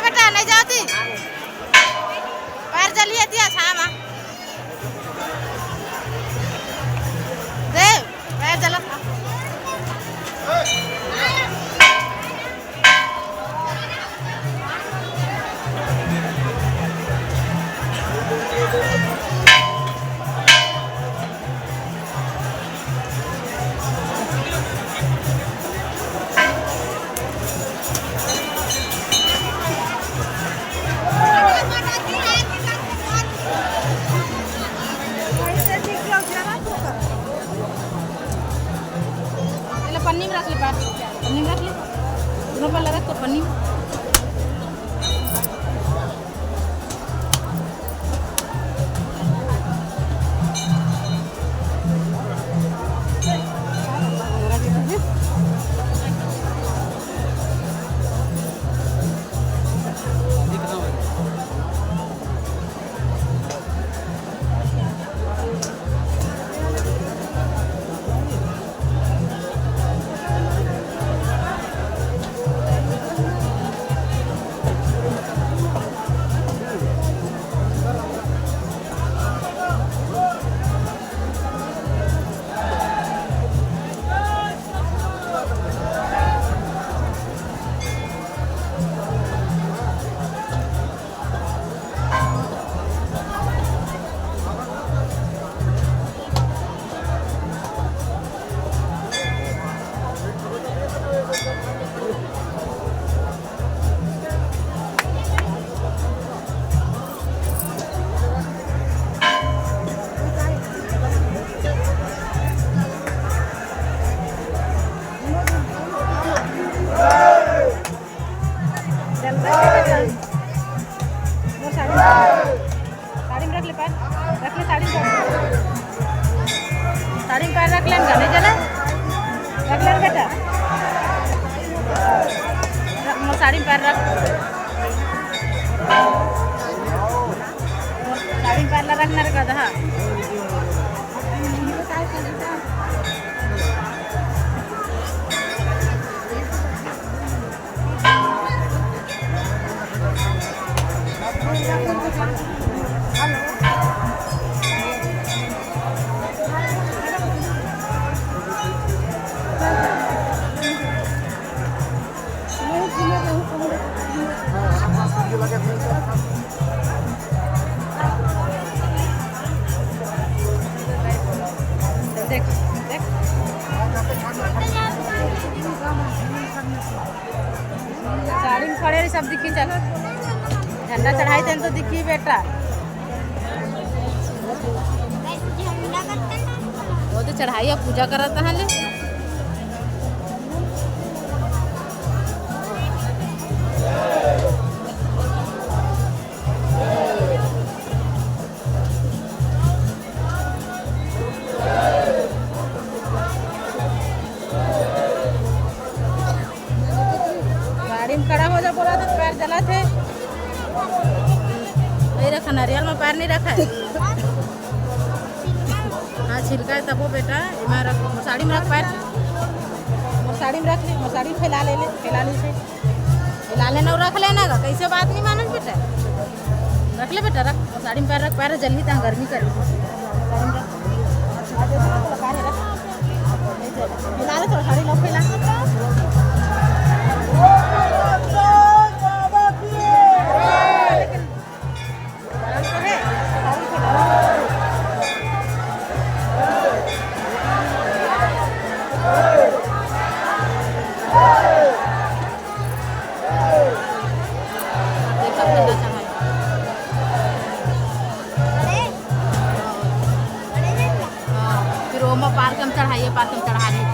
बेटा नहीं जाती पैर जलिए दिया छामा दे पैर जला पन्नी में रख ले पैर पन्नी में रख ले दोनों पर लगा तो पन्नी में साड़ी में रख ले पैर रख ले साड़ी में पैर रख ले नहीं जला रख ले बेटा साड़ी में पैर रख साड़ी में पैर रखना रखा था देख देख साड़ी में खड़े सब दिखी चल झंडा चढ़ाई थे तो दिखी बेटा वो तो चढ़ाई पूजा करता है ले खड़ा हो जा बोला तो पैर जला थे नहीं रखा नारियल में पैर नहीं रखा है हाँ छिलका है तब वो बेटा मैं रख साड़ी में रख पैर साड़ी में रख ले साड़ी फैला ले फैला से फैला लेना और रख लेना का कैसे बात नहीं मानो बेटा रख ले बेटा रख साड़ी में पैर रख पैर जल्दी तहाँ गर्मी कर फैला ले थोड़ा साड़ी लोग फैला फिर वो में पार्क में चढ़ाइए पार्क में चढ़ा रही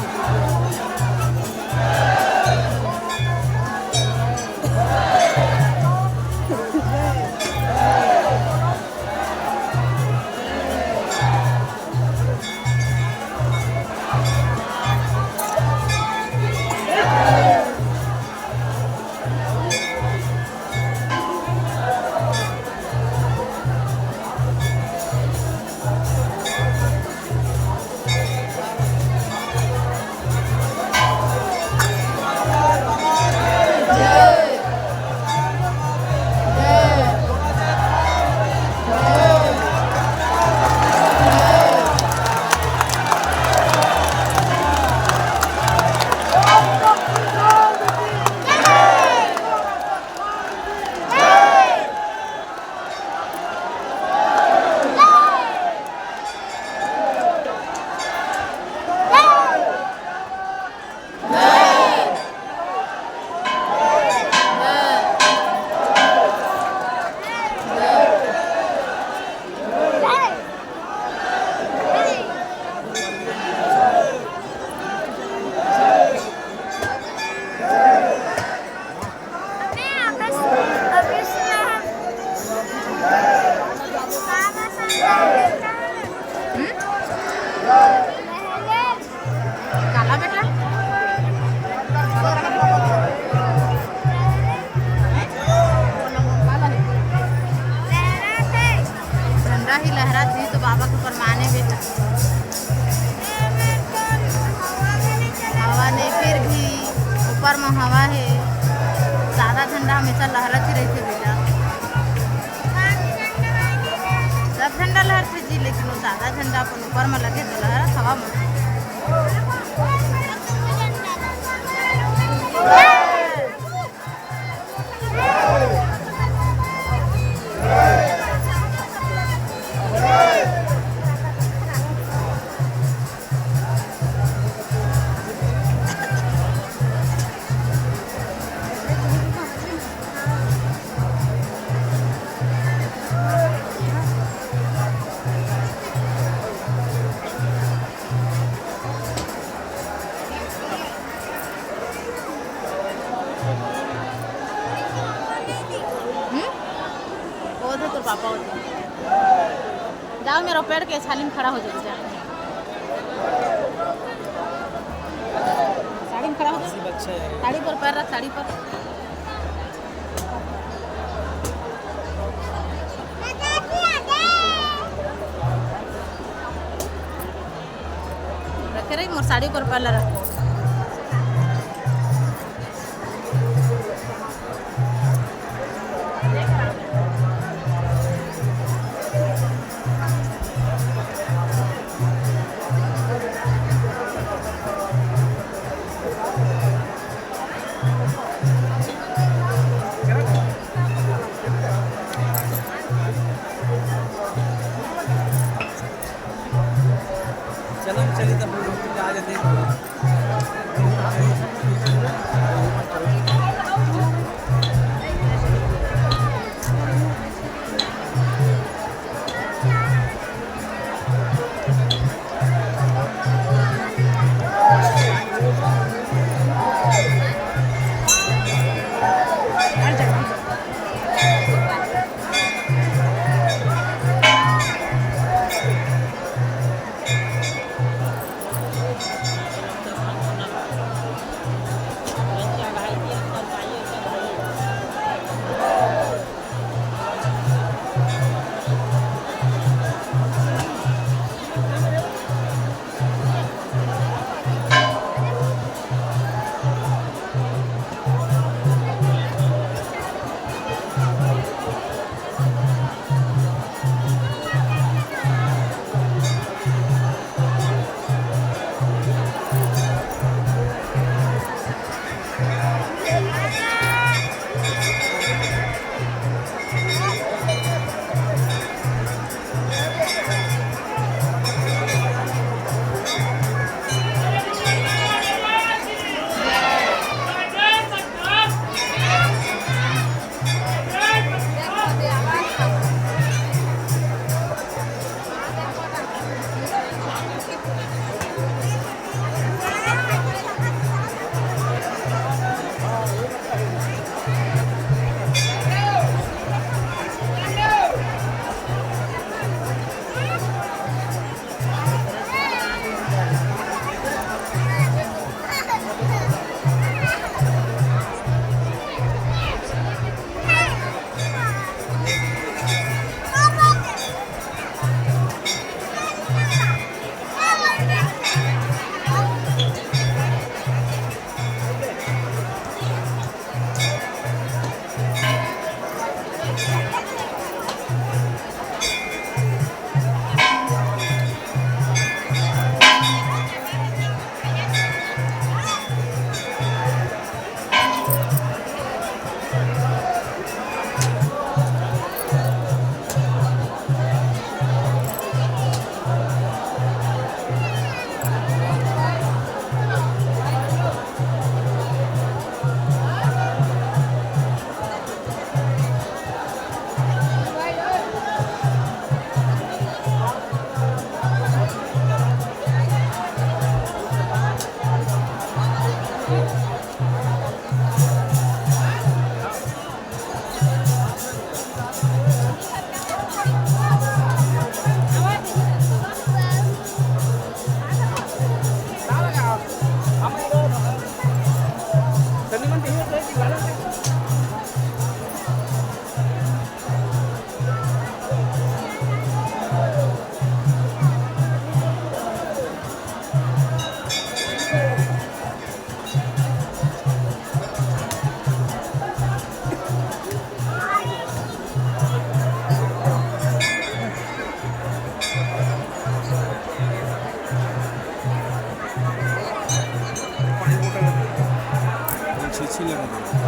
ऊपर में हवा है, सादा झंडा हमेशा लहरत ही रहते भैया। सब झंडा लहरते जी, लेकिन वो सादा झंडा अपन ऊपर में लगे तो लहरत हवा में। तो पापा होते जाओ, मेरा पेड़ के छाली में खड़ा हो जाए, साड़ी में खड़ा हो जाए, साड़ी पर पैर रख, साड़ी पर रखे रही, मोर साड़ी पर पैर रख। चलो चलिए तब आ जाते हैं। शिल्लक होते